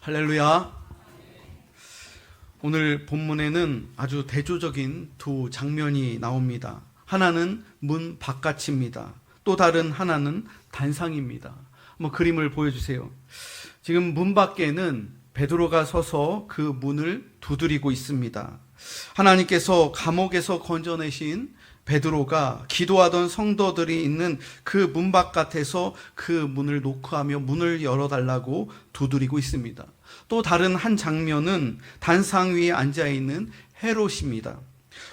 할렐루야. 오늘 본문에는 아주 대조적인 두 장면이 나옵니다. 하나는 문 바깥입니다. 또 다른 하나는 단상입니다. 한번 그림을 보여주세요. 지금 문 밖에는 베드로가 서서 그 문을 두드리고 있습니다. 하나님께서 감옥에서 건져내신 베드로가 기도하던 성도들이 있는 그 문 바깥에서 그 문을 노크하며 문을 열어달라고 두드리고 있습니다. 또 다른 한 장면은 단상 위에 앉아있는 헤롯입니다.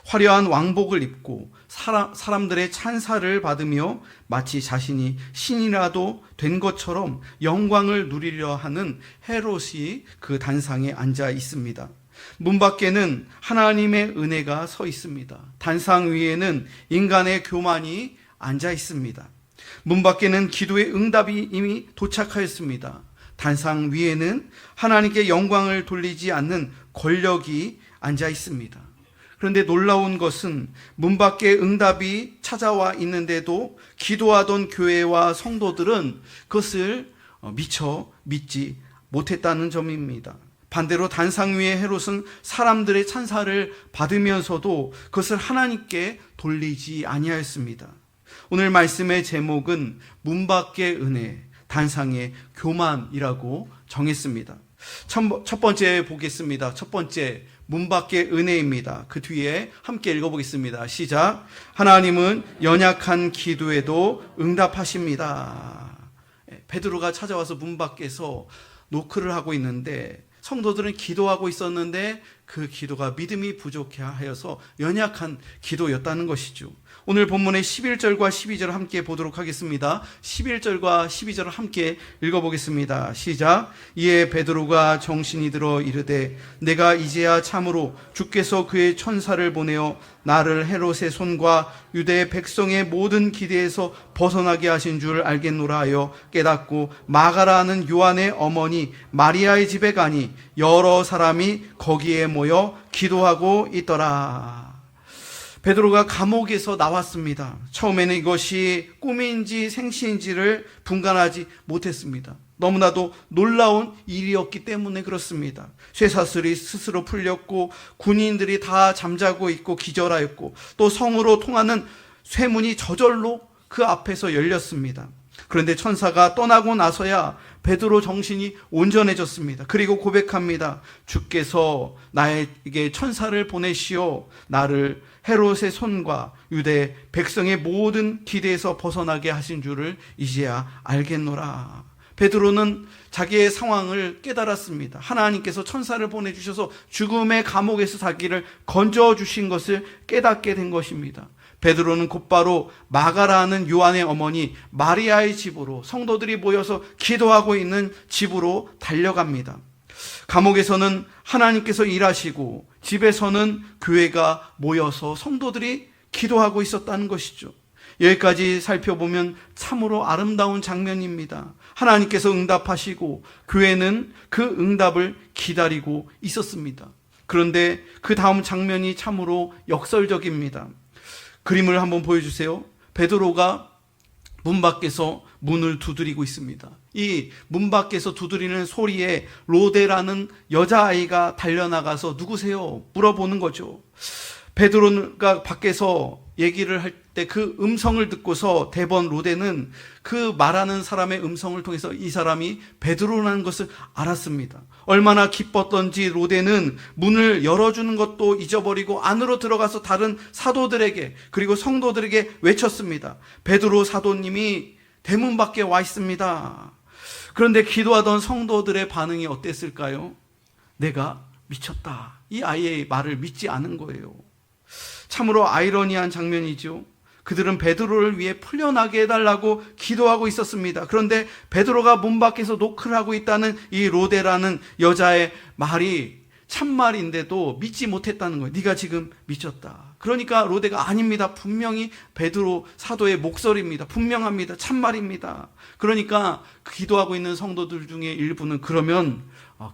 화려한 왕복을 입고 사람들의 찬사를 받으며 마치 자신이 신이라도 된 것처럼 영광을 누리려 하는 헤롯이 그 단상에 앉아 있습니다. 문 밖에는 하나님의 은혜가 서 있습니다. 단상 위에는 인간의 교만이 앉아 있습니다. 문 밖에는 기도의 응답이 이미 도착하였습니다. 단상 위에는 하나님께 영광을 돌리지 않는 권력이 앉아 있습니다. 그런데 놀라운 것은 문 밖에 응답이 찾아와 있는데도 기도하던 교회와 성도들은 그것을 미처 믿지 못했다는 점입니다. 반대로 단상 위의 헤롯은 사람들의 찬사를 받으면서도 그것을 하나님께 돌리지 아니하였습니다. 오늘 말씀의 제목은 문 밖의 은혜, 단상의 교만이라고 정했습니다. 첫 번째 보겠습니다. 첫 번째, 문 밖의 은혜입니다. 그 뒤에 함께 읽어보겠습니다. 시작. 하나님은 연약한 기도에도 응답하십니다. 베드로가 찾아와서 문 밖에서 노크를 하고 있는데 성도들은 기도하고 있었는데 그 기도가 믿음이 부족해 하여서 연약한 기도였다는 것이죠. 오늘 본문의 11절과 12절 함께 보도록 하겠습니다. 11절과 12절을 함께 읽어보겠습니다. 시작. 이에 베드로가 정신이 들어 이르되 내가 이제야 참으로 주께서 그의 천사를 보내어 나를 헤롯의 손과 유대 백성의 모든 기대에서 벗어나게 하신 줄 알겠노라 하여 깨닫고 마가라 하는 요한의 어머니 마리아의 집에 가니 여러 사람이 거기에 모여 기도하고 있더라. 베드로가 감옥에서 나왔습니다. 처음에는 이것이 꿈인지 생시인지를 분간하지 못했습니다. 너무나도 놀라운 일이었기 때문에 그렇습니다. 쇠사슬이 스스로 풀렸고 군인들이 다 잠자고 있고 기절하였고 또 성으로 통하는 쇠문이 저절로 그 앞에서 열렸습니다. 그런데 천사가 떠나고 나서야 베드로 정신이 온전해졌습니다. 그리고 고백합니다. 주께서 나에게 천사를 보내시어 나를 헤롯의 손과 유대 백성의 모든 기대에서 벗어나게 하신 줄을 이제야 알겠노라. 베드로는 자기의 상황을 깨달았습니다. 하나님께서 천사를 보내주셔서 죽음의 감옥에서 자기를 건져주신 것을 깨닫게 된 것입니다. 베드로는 곧바로 마가라는 요한의 어머니 마리아의 집으로 성도들이 모여서 기도하고 있는 집으로 달려갑니다. 감옥에서는 하나님께서 일하시고 집에서는 교회가 모여서 성도들이 기도하고 있었다는 것이죠. 여기까지 살펴보면 참으로 아름다운 장면입니다. 하나님께서 응답하시고 교회는 그 응답을 기다리고 있었습니다. 그런데 그 다음 장면이 참으로 역설적입니다. 그림을 한번 보여주세요. 베드로가 문 밖에서 문을 두드리고 있습니다. 이 문 밖에서 두드리는 소리에 로데라는 여자아이가 달려나가서 누구세요? 물어보는 거죠. 베드로가 밖에서 얘기를 할 때 그 음성을 듣고서 대번 로데는 그 말하는 사람의 음성을 통해서 이 사람이 베드로라는 것을 알았습니다. 얼마나 기뻤던지 로데는 문을 열어주는 것도 잊어버리고 안으로 들어가서 다른 사도들에게 그리고 성도들에게 외쳤습니다. 베드로 사도님이 대문 밖에 와 있습니다. 그런데 기도하던 성도들의 반응이 어땠을까요? 내가 미쳤다. 이 아이의 말을 믿지 않은 거예요. 참으로 아이러니한 장면이죠. 그들은 베드로를 위해 풀려나게 해달라고 기도하고 있었습니다. 그런데 베드로가 문 밖에서 노크를 하고 있다는 이 로데라는 여자의 말이 참말인데도 믿지 못했다는 거예요. 네가 지금 미쳤다. 그러니까 로데가 아닙니다. 분명히 베드로 사도의 목소리입니다. 분명합니다. 참말입니다. 그러니까 기도하고 있는 성도들 중에 일부는 그러면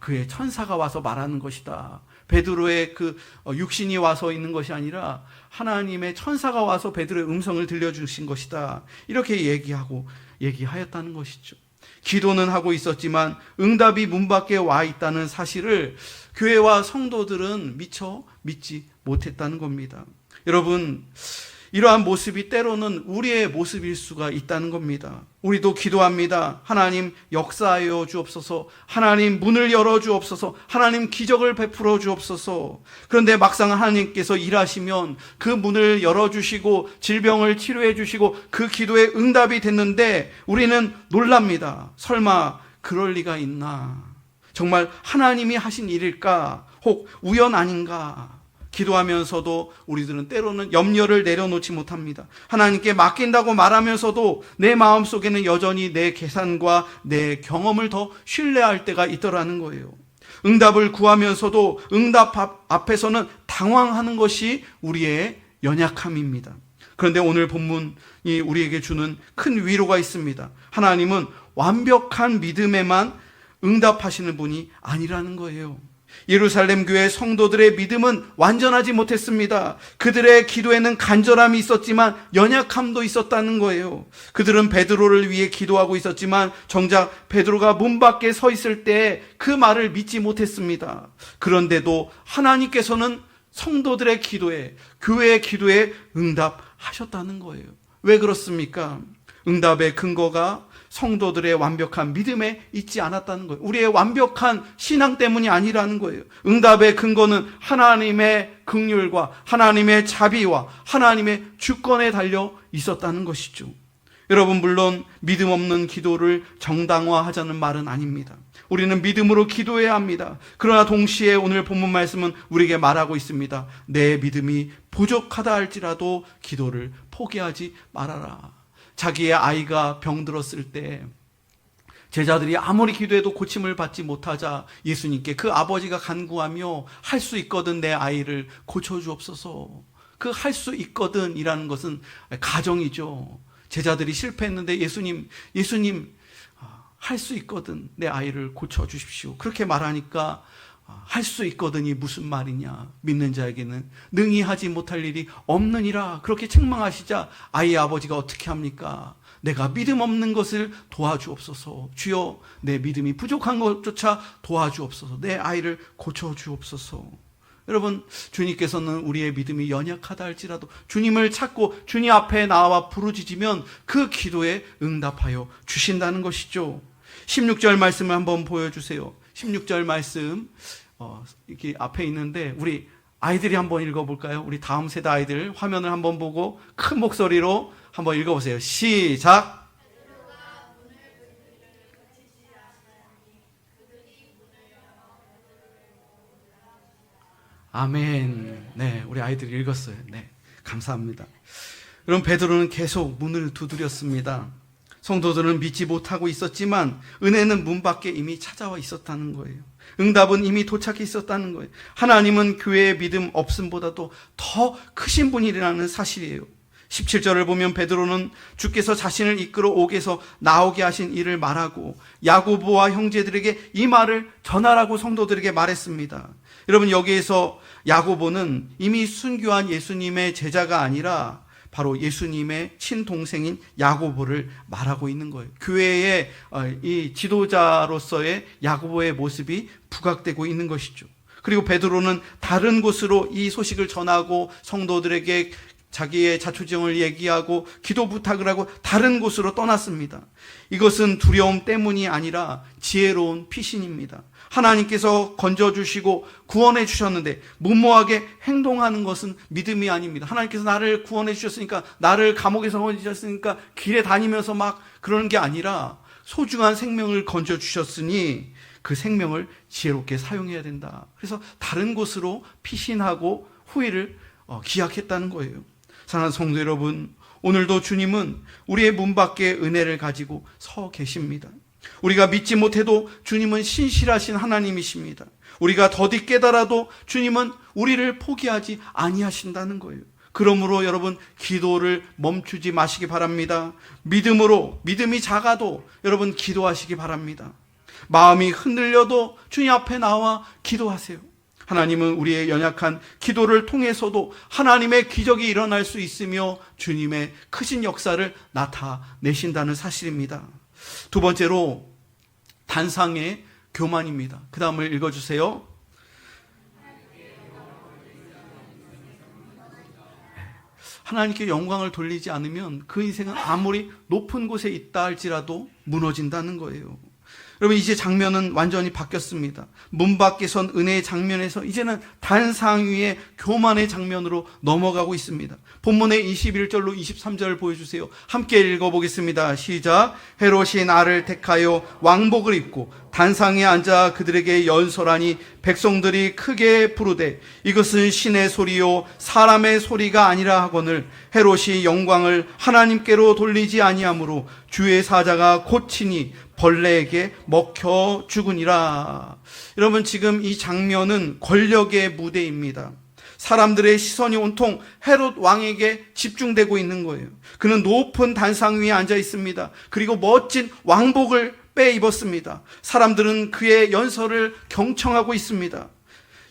그의 천사가 와서 말하는 것이다. 베드로의 그 육신이 와서 있는 것이 아니라 하나님의 천사가 와서 베드로의 음성을 들려주신 것이다. 이렇게 얘기하였다는 것이죠. 기도는 하고 있었지만 응답이 문 밖에 와 있다는 사실을 교회와 성도들은 미처 믿지 못했다는 겁니다. 여러분, 이러한 모습이 때로는 우리의 모습일 수가 있다는 겁니다. 우리도 기도합니다. 하나님 역사하여 주옵소서. 하나님 문을 열어 주옵소서. 하나님 기적을 베풀어 주옵소서. 그런데 막상 하나님께서 일하시면 그 문을 열어 주시고 질병을 치료해 주시고 그 기도에 응답이 됐는데 우리는 놀랍니다. 설마 그럴 리가 있나? 정말 하나님이 하신 일일까? 혹 우연 아닌가? 기도하면서도 우리들은 때로는 염려를 내려놓지 못합니다. 하나님께 맡긴다고 말하면서도 내 마음속에는 여전히 내 계산과 내 경험을 더 신뢰할 때가 있더라는 거예요. 응답을 구하면서도 응답 앞에서는 당황하는 것이 우리의 연약함입니다. 그런데 오늘 본문이 우리에게 주는 큰 위로가 있습니다. 하나님은 완벽한 믿음에만 응답하시는 분이 아니라는 거예요. 예루살렘 교회 성도들의 믿음은 완전하지 못했습니다. 그들의 기도에는 간절함이 있었지만 연약함도 있었다는 거예요. 그들은 베드로를 위해 기도하고 있었지만 정작 베드로가 문 밖에 서 있을 때 그 말을 믿지 못했습니다. 그런데도 하나님께서는 성도들의 기도에, 교회의 기도에 응답하셨다는 거예요. 왜 그렇습니까? 응답의 근거가 성도들의 완벽한 믿음에 있지 않았다는 거예요. 우리의 완벽한 신앙 때문이 아니라는 거예요. 응답의 근거는 하나님의 긍휼과 하나님의 자비와 하나님의 주권에 달려 있었다는 것이죠. 여러분, 물론 믿음 없는 기도를 정당화하자는 말은 아닙니다. 우리는 믿음으로 기도해야 합니다. 그러나 동시에 오늘 본문 말씀은 우리에게 말하고 있습니다. 내 믿음이 부족하다 할지라도 기도를 포기하지 말아라. 자기의 아이가 병들었을 때 제자들이 아무리 기도해도 고침을 받지 못하자 예수님께 그 아버지가 간구하며 할 수 있거든 내 아이를 고쳐주옵소서. 그 할 수 있거든 이라는 것은 가정이죠. 제자들이 실패했는데 예수님 할 수 있거든 내 아이를 고쳐주십시오. 그렇게 말하니까 할 수 있거든이 무슨 말이냐? 믿는 자에게는 능히 하지 못할 일이 없느니라. 그렇게 책망하시자 아이의 아버지가 어떻게 합니까? 내가 믿음 없는 것을 도와주옵소서. 주여, 내 믿음이 부족한 것조차 도와주옵소서. 내 아이를 고쳐주옵소서. 여러분, 주님께서는 우리의 믿음이 연약하다 할지라도 주님을 찾고 주님 앞에 나와 부르짖으면 그 기도에 응답하여 주신다는 것이죠. 16절 말씀을 한번 보여주세요. 16절 말씀 이렇게 앞에 있는데 우리 아이들이 한번 읽어볼까요? 우리 다음 세대 아이들 화면을 한번 보고 큰 목소리로 한번 읽어보세요. 시작. 아멘. 네, 우리 아이들이 읽었어요. 네, 감사합니다. 그럼 베드로는 계속 문을 두드렸습니다. 성도들은 믿지 못하고 있었지만 은혜는 문 밖에 이미 찾아와 있었다는 거예요. 응답은 이미 도착해 있었다는 거예요. 하나님은 교회의 믿음 없음보다도 더 크신 분이라는 사실이에요. 17절을 보면 베드로는 주께서 자신을 이끌어 옥에서 나오게 하신 일을 말하고 야고보와 형제들에게 이 말을 전하라고 성도들에게 말했습니다. 여러분, 여기에서 야고보는 이미 순교한 예수님의 제자가 아니라 바로 예수님의 친동생인 야고보를 말하고 있는 거예요. 교회의 이 지도자로서의 야고보의 모습이 부각되고 있는 것이죠. 그리고 베드로는 다른 곳으로 이 소식을 전하고 성도들에게 자기의 자초지종을 얘기하고 기도 부탁을 하고 다른 곳으로 떠났습니다. 이것은 두려움 때문이 아니라 지혜로운 피신입니다. 하나님께서 건져주시고 구원해 주셨는데 무모하게 행동하는 것은 믿음이 아닙니다. 하나님께서 나를 구원해 주셨으니까, 나를 감옥에서 건져주셨으니까 길에 다니면서 막 그러는 게 아니라 소중한 생명을 건져주셨으니 그 생명을 지혜롭게 사용해야 된다. 그래서 다른 곳으로 피신하고 후회를 기약했다는 거예요. 사랑하는 성도 여러분, 오늘도 주님은 우리의 문 밖에 은혜를 가지고 서 계십니다. 우리가 믿지 못해도 주님은 신실하신 하나님이십니다. 우리가 더디 깨달아도 주님은 우리를 포기하지 아니하신다는 거예요. 그러므로 여러분, 기도를 멈추지 마시기 바랍니다. 믿음이 작아도 여러분 기도하시기 바랍니다. 마음이 흔들려도 주님 앞에 나와 기도하세요. 하나님은 우리의 연약한 기도를 통해서도 하나님의 기적이 일어날 수 있으며 주님의 크신 역사를 나타내신다는 사실입니다. 두 번째로 단상의 교만입니다. 그 다음을 읽어주세요. 하나님께 영광을 돌리지 않으면 그 인생은 아무리 높은 곳에 있다 할지라도 무너진다는 거예요. 여러분, 이제 장면은 완전히 바뀌었습니다. 문 밖에 선 은혜의 장면에서 이제는 단상 위의 교만의 장면으로 넘어가고 있습니다. 본문의 21절로 23절을 보여주세요. 함께 읽어보겠습니다. 시작. 헤롯이 나를 택하여 왕복을 입고 단상에 앉아 그들에게 연설하니 백성들이 크게 부르되 이것은 신의 소리요 사람의 소리가 아니라 하거늘 헤롯이 영광을 하나님께로 돌리지 아니하므로 주의 사자가 고치니 벌레에게 먹혀 죽으니라. 여러분, 지금 이 장면은 권력의 무대입니다. 사람들의 시선이 온통 헤롯 왕에게 집중되고 있는 거예요. 그는 높은 단상 위에 앉아 있습니다. 그리고 멋진 왕복을 빼입었습니다. 사람들은 그의 연설을 경청하고 있습니다.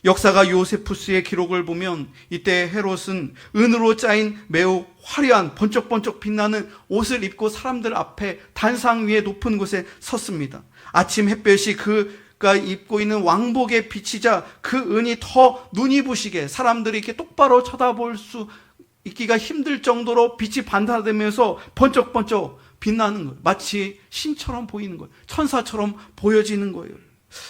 역사가 요세푸스의 기록을 보면 이때 헤롯은 은으로 짜인 매우 화려한 번쩍번쩍 빛나는 옷을 입고 사람들 앞에 단상 위에 높은 곳에 섰습니다. 아침 햇볕이 그가 입고 있는 왕복에 비치자 그 은이 더 눈이 부시게 사람들이 이렇게 똑바로 쳐다볼 수 있기가 힘들 정도로 빛이 반사되면서 번쩍번쩍 빛나는 거예요. 마치 신처럼 보이는 거예요. 천사처럼 보여지는 거예요.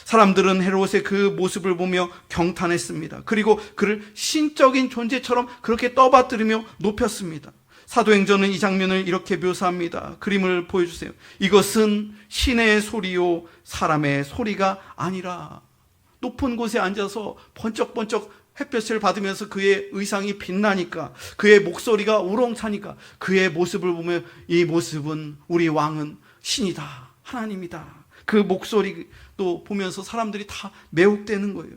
사람들은 헤롯의 그 모습을 보며 경탄했습니다. 그리고 그를 신적인 존재처럼 그렇게 떠받들이며 높였습니다. 사도행전은 이 장면을 이렇게 묘사합니다. 그림을 보여주세요. 이것은 신의 소리요 사람의 소리가 아니라. 높은 곳에 앉아서 번쩍번쩍 햇볕을 받으면서 그의 의상이 빛나니까, 그의 목소리가 우렁차니까 그의 모습을 보면 이 모습은, 우리 왕은 신이다, 하나님이다, 그 목소리도 보면서 사람들이 다 매혹되는 거예요.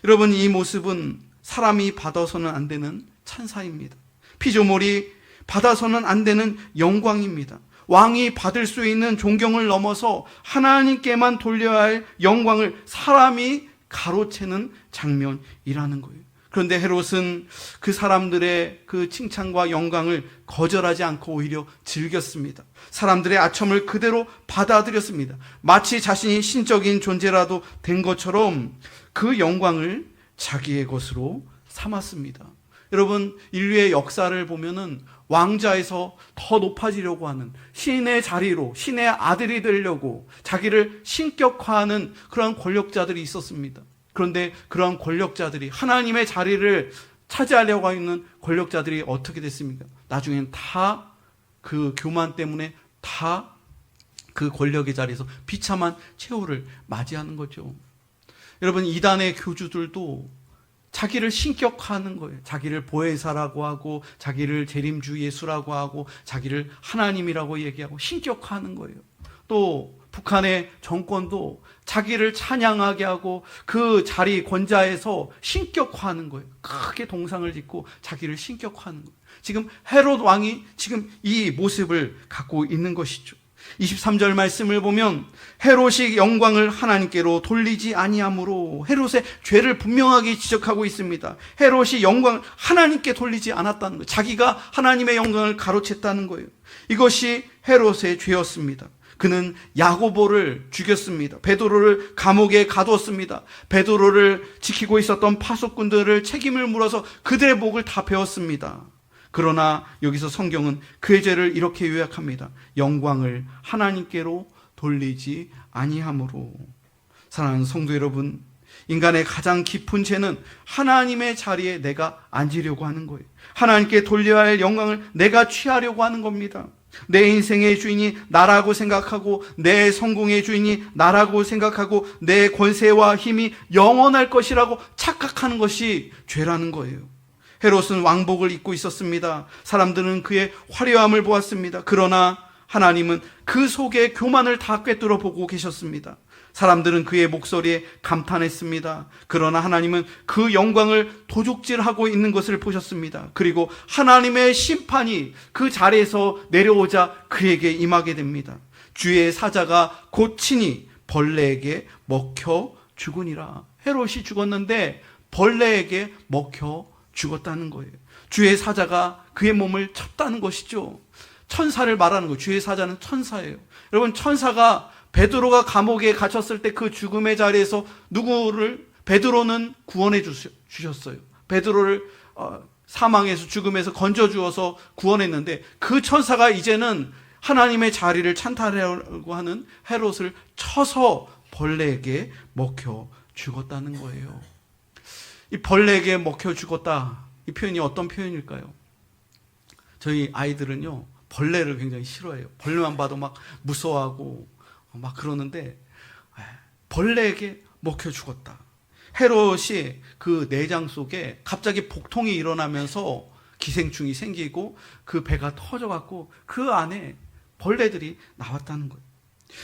여러분, 이 모습은 사람이 받아서는 안 되는 찬사입니다. 피조물이 받아서는 안 되는 영광입니다. 왕이 받을 수 있는 존경을 넘어서 하나님께만 돌려야 할 영광을 사람이 가로채는 장면이라는 거예요. 그런데 헤롯은 그 사람들의 그 칭찬과 영광을 거절하지 않고 오히려 즐겼습니다. 사람들의 아첨을 그대로 받아들였습니다. 마치 자신이 신적인 존재라도 된 것처럼 그 영광을 자기의 것으로 삼았습니다. 여러분, 인류의 역사를 보면은 왕자에서 더 높아지려고 하는, 신의 자리로, 신의 아들이 되려고 자기를 신격화하는 그러한 권력자들이 있었습니다. 그런데 그러한 권력자들이, 하나님의 자리를 차지하려고 하는 권력자들이 어떻게 됐습니까? 나중엔 다 그 교만 때문에 다 그 권력의 자리에서 비참한 최후를 맞이하는 거죠. 여러분, 이단의 교주들도 자기를 신격화하는 거예요. 자기를 보혜사라고 하고, 자기를 재림주 예수라고 하고, 자기를 하나님이라고 얘기하고 신격화하는 거예요. 또 북한의 정권도 자기를 찬양하게 하고 그 자리 권좌에서 신격화하는 거예요. 크게 동상을 짓고 자기를 신격화하는 거예요. 지금 헤롯 왕이 지금 이 모습을 갖고 있는 것이죠. 23절 말씀을 보면 헤롯이 영광을 하나님께로 돌리지 아니하므로, 헤롯의 죄를 분명하게 지적하고 있습니다. 헤롯이 영광을 하나님께 돌리지 않았다는 거예요. 자기가 하나님의 영광을 가로챘다는 거예요. 이것이 헤롯의 죄였습니다. 그는 야고보를 죽였습니다. 베드로를 감옥에 가두었습니다. 베드로를 지키고 있었던 파수꾼들을 책임을 물어서 그들의 목을 다 베었습니다. 그러나 여기서 성경은 그의 죄를 이렇게 요약합니다. 영광을 하나님께로 돌리지 아니하므로. 사랑하는 성도 여러분, 인간의 가장 깊은 죄는 하나님의 자리에 내가 앉으려고 하는 거예요. 하나님께 돌려야 할 영광을 내가 취하려고 하는 겁니다. 내 인생의 주인이 나라고 생각하고, 내 성공의 주인이 나라고 생각하고, 내 권세와 힘이 영원할 것이라고 착각하는 것이 죄라는 거예요. 헤롯은 왕복을 입고 있었습니다. 사람들은 그의 화려함을 보았습니다. 그러나 하나님은 그 속에 교만을 다 꿰뚫어 보고 계셨습니다. 사람들은 그의 목소리에 감탄했습니다. 그러나 하나님은 그 영광을 도둑질하고 있는 것을 보셨습니다. 그리고 하나님의 심판이 그 자리에서 내려오자 그에게 임하게 됩니다. 주의 사자가 고치니 벌레에게 먹혀 죽으니라. 헤롯이 죽었는데 벌레에게 먹혀 죽었다는 거예요. 주의 사자가 그의 몸을 쳤다는 것이죠. 천사를 말하는 거예요. 주의 사자는 천사예요. 여러분, 천사가 베드로가 감옥에 갇혔을 때 그 죽음의 자리에서 베드로는 구원해 주셨어요. 베드로를 사망에서, 죽음에서 건져주어서 구원했는데, 그 천사가 이제는 하나님의 자리를 찬탈하려고 하는 헤롯을 쳐서 벌레에게 먹혀 죽었다는 거예요. 이 벌레에게 먹혀 죽었다, 이 표현이 어떤 표현일까요? 저희 아이들은요, 벌레를 굉장히 싫어해요. 벌레만 봐도 막 무서워하고 막 그러는데, 벌레에게 먹혀 죽었다. 헤롯이 그 내장 속에 갑자기 복통이 일어나면서 기생충이 생기고 그 배가 터져갖고 그 안에 벌레들이 나왔다는 거예요.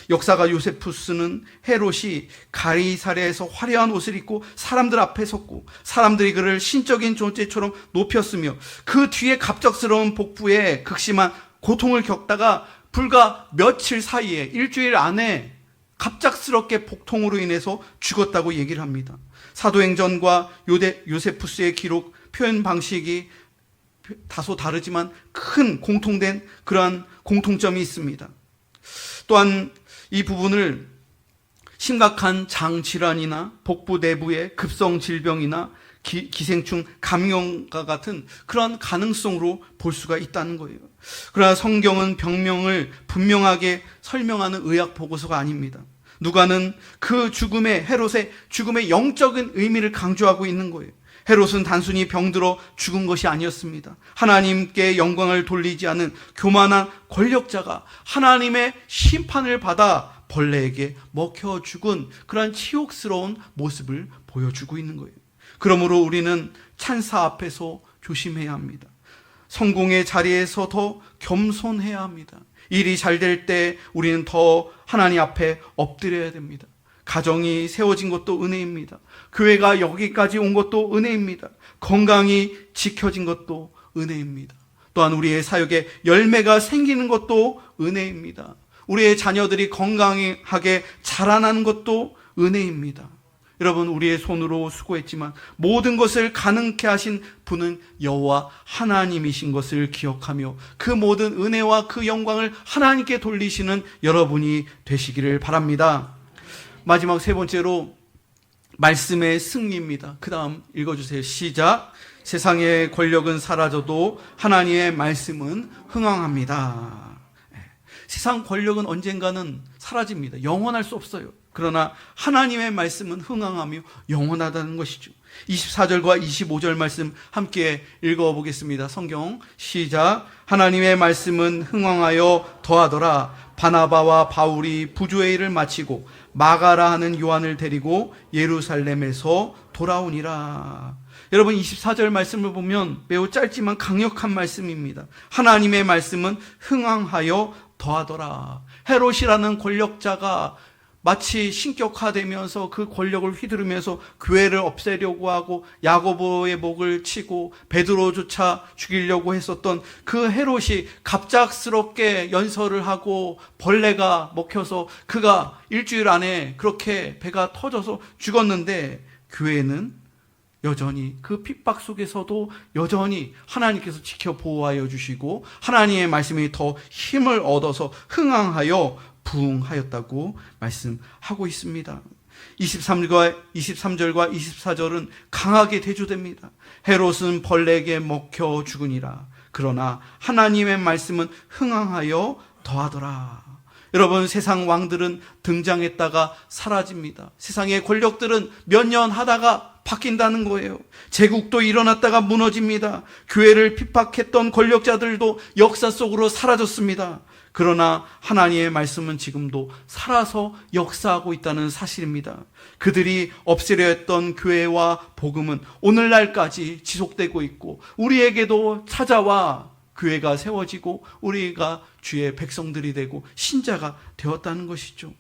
역사가 요세푸스는 헤롯이 가이사랴에서 화려한 옷을 입고 사람들 앞에 섰고 사람들이 그를 신적인 존재처럼 높였으며 그 뒤에 갑작스러운 복부에 극심한 고통을 겪다가 불과 며칠 사이에, 일주일 안에 갑작스럽게 복통으로 인해서 죽었다고 얘기를 합니다. 사도행전과 요세푸스의 기록 표현 방식이 다소 다르지만 큰 공통된 그러한 공통점이 있습니다. 또한 이 부분을 심각한 장질환이나 복부 내부의 급성 질병이나 기생충 감염과 같은 그런 가능성으로 볼 수가 있다는 거예요. 그러나 성경은 병명을 분명하게 설명하는 의학 보고서가 아닙니다. 누가는 그 헤롯의 죽음의 영적인 의미를 강조하고 있는 거예요. 헤롯은 단순히 병들어 죽은 것이 아니었습니다. 하나님께 영광을 돌리지 않은 교만한 권력자가 하나님의 심판을 받아 벌레에게 먹혀 죽은 그런 치욕스러운 모습을 보여주고 있는 거예요. 그러므로 우리는 찬사 앞에서 조심해야 합니다. 성공의 자리에서 더 겸손해야 합니다. 일이 잘 될 때 우리는 더 하나님 앞에 엎드려야 됩니다. 가정이 세워진 것도 은혜입니다. 교회가 여기까지 온 것도 은혜입니다. 건강이 지켜진 것도 은혜입니다. 또한 우리의 사역에 열매가 생기는 것도 은혜입니다. 우리의 자녀들이 건강하게 자라나는 것도 은혜입니다. 여러분, 우리의 손으로 수고했지만 모든 것을 가능케 하신 분은 여호와 하나님이신 것을 기억하며 그 모든 은혜와 그 영광을 하나님께 돌리시는 여러분이 되시기를 바랍니다. 마지막 세 번째로 말씀의 승리입니다. 그 다음 읽어주세요. 시작. 세상의 권력은 사라져도 하나님의 말씀은 흥왕합니다. 세상 권력은 언젠가는 사라집니다. 영원할 수 없어요. 그러나 하나님의 말씀은 흥왕하며 영원하다는 것이죠. 24절과 25절 말씀 함께 읽어보겠습니다. 성경 시작. 하나님의 말씀은 흥왕하여 더하더라. 바나바와 바울이 부조의 일을 마치고 마가라 하는 요한을 데리고 예루살렘에서 돌아오니라. 여러분, 24절 말씀을 보면 매우 짧지만 강력한 말씀입니다. 하나님의 말씀은 흥왕하여 더하더라. 헤롯이라는 권력자가 마치 신격화되면서 그 권력을 휘두르면서 교회를 없애려고 하고 야고보의 목을 치고 베드로조차 죽이려고 했었던 그 헤롯이 갑작스럽게 연설을 하고 벌레가 먹혀서 그가 일주일 안에 그렇게 배가 터져서 죽었는데, 교회는 여전히 그 핍박 속에서도 여전히 하나님께서 지켜 보호하여 주시고 하나님의 말씀이 더 힘을 얻어서 흥왕하여 부흥하였다고 말씀하고 있습니다. 23절과 24절은 강하게 대조됩니다. 헤롯은 벌레에게 먹혀 죽으니라. 그러나 하나님의 말씀은 흥왕하여 더하더라. 여러분, 세상 왕들은 등장했다가 사라집니다. 세상의 권력들은 몇 년 하다가 바뀐다는 거예요. 제국도 일어났다가 무너집니다. 교회를 핍박했던 권력자들도 역사 속으로 사라졌습니다. 그러나 하나님의 말씀은 지금도 살아서 역사하고 있다는 사실입니다. 그들이 없애려 했던 교회와 복음은 오늘날까지 지속되고 있고 우리에게도 찾아와 교회가 세워지고 우리가 주의 백성들이 되고 신자가 되었다는 것이죠.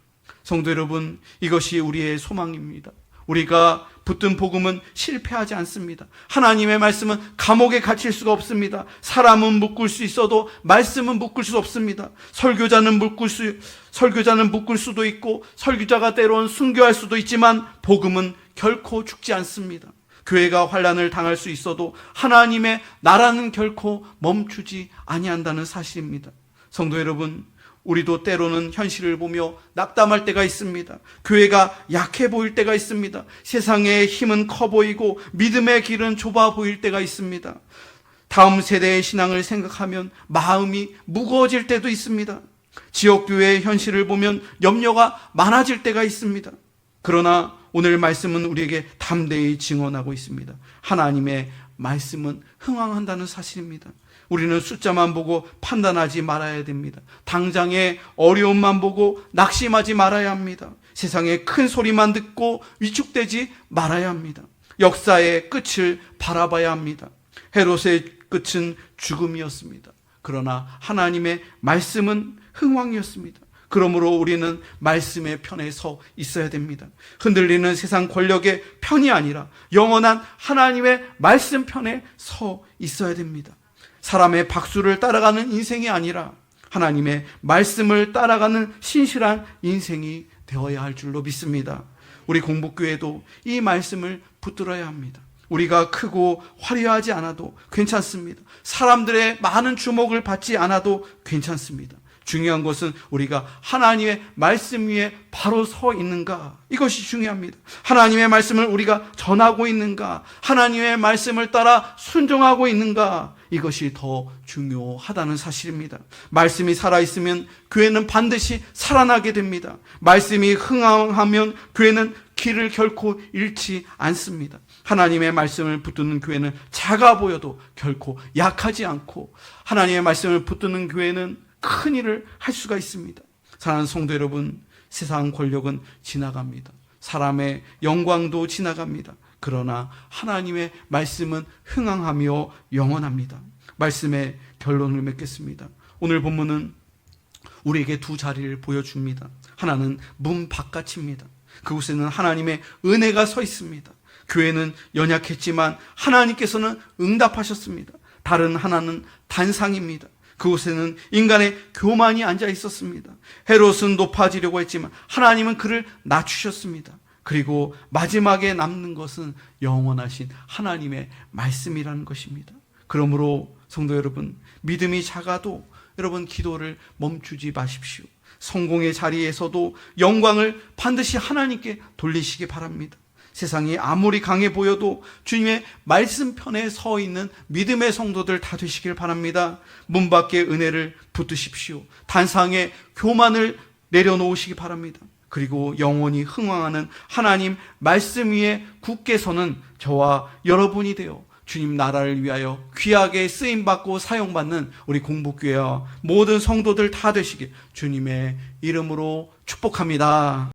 성도 여러분, 이것이 우리의 소망입니다. 우리가 붙든 복음은 실패하지 않습니다. 하나님의 말씀은 감옥에 갇힐 수가 없습니다. 사람은 묶을 수 있어도 말씀은 묶을 수 없습니다. 설교자는 묶을 수도 있고 설교자가 때론 순교할 수도 있지만 복음은 결코 죽지 않습니다. 교회가 환난을 당할 수 있어도 하나님의 나라는 결코 멈추지 아니한다는 사실입니다. 성도 여러분, 우리도 때로는 현실을 보며 낙담할 때가 있습니다. 교회가 약해 보일 때가 있습니다. 세상의 힘은 커 보이고 믿음의 길은 좁아 보일 때가 있습니다. 다음 세대의 신앙을 생각하면 마음이 무거워질 때도 있습니다. 지역교회의 현실을 보면 염려가 많아질 때가 있습니다. 그러나 오늘 말씀은 우리에게 담대히 증언하고 있습니다. 하나님의 말씀은 흥왕한다는 사실입니다. 우리는 숫자만 보고 판단하지 말아야 됩니다. 당장의 어려움만 보고 낙심하지 말아야 합니다. 세상의 큰 소리만 듣고 위축되지 말아야 합니다. 역사의 끝을 바라봐야 합니다. 헤롯의 끝은 죽음이었습니다. 그러나 하나님의 말씀은 흥왕이었습니다. 그러므로 우리는 말씀의 편에 서 있어야 됩니다. 흔들리는 세상 권력의 편이 아니라 영원한 하나님의 말씀 편에 서 있어야 됩니다. 사람의 박수를 따라가는 인생이 아니라 하나님의 말씀을 따라가는 신실한 인생이 되어야 할 줄로 믿습니다. 우리 공복교회도 이 말씀을 붙들어야 합니다. 우리가 크고 화려하지 않아도 괜찮습니다. 사람들의 많은 주목을 받지 않아도 괜찮습니다. 중요한 것은 우리가 하나님의 말씀 위에 바로 서 있는가, 이것이 중요합니다. 하나님의 말씀을 우리가 전하고 있는가, 하나님의 말씀을 따라 순종하고 있는가, 이것이 더 중요하다는 사실입니다. 말씀이 살아있으면 교회는 반드시 살아나게 됩니다. 말씀이 흥황하면 교회는 길을 결코 잃지 않습니다. 하나님의 말씀을 붙드는 교회는 작아 보여도 결코 약하지 않고, 하나님의 말씀을 붙드는 교회는 큰 일을 할 수가 있습니다. 사랑하는 성도 여러분, 세상 권력은 지나갑니다. 사람의 영광도 지나갑니다. 그러나 하나님의 말씀은 흥황하며 영원합니다. 말씀의 결론을 맺겠습니다. 오늘 본문은 우리에게 두 자리를 보여줍니다. 하나는 문 바깥입니다. 그곳에는 하나님의 은혜가 서 있습니다. 교회는 연약했지만 하나님께서는 응답하셨습니다. 다른 하나는 단상입니다. 그곳에는 인간의 교만이 앉아 있었습니다. 헤롯은 높아지려고 했지만 하나님은 그를 낮추셨습니다. 그리고 마지막에 남는 것은 영원하신 하나님의 말씀이라는 것입니다. 그러므로 성도 여러분, 믿음이 작아도 여러분 기도를 멈추지 마십시오. 성공의 자리에서도 영광을 반드시 하나님께 돌리시기 바랍니다. 세상이 아무리 강해 보여도 주님의 말씀 편에 서 있는 믿음의 성도들 다 되시길 바랍니다. 문 밖의 은혜를 붙드십시오. 단상의 교만을 내려놓으시기 바랍니다. 그리고 영원히 흥왕하는 하나님 말씀 위에 굳게 서는 저와 여러분이 되어 주님 나라를 위하여 귀하게 쓰임받고 사용받는 우리 공복교회와 모든 성도들 다 되시길 주님의 이름으로 축복합니다.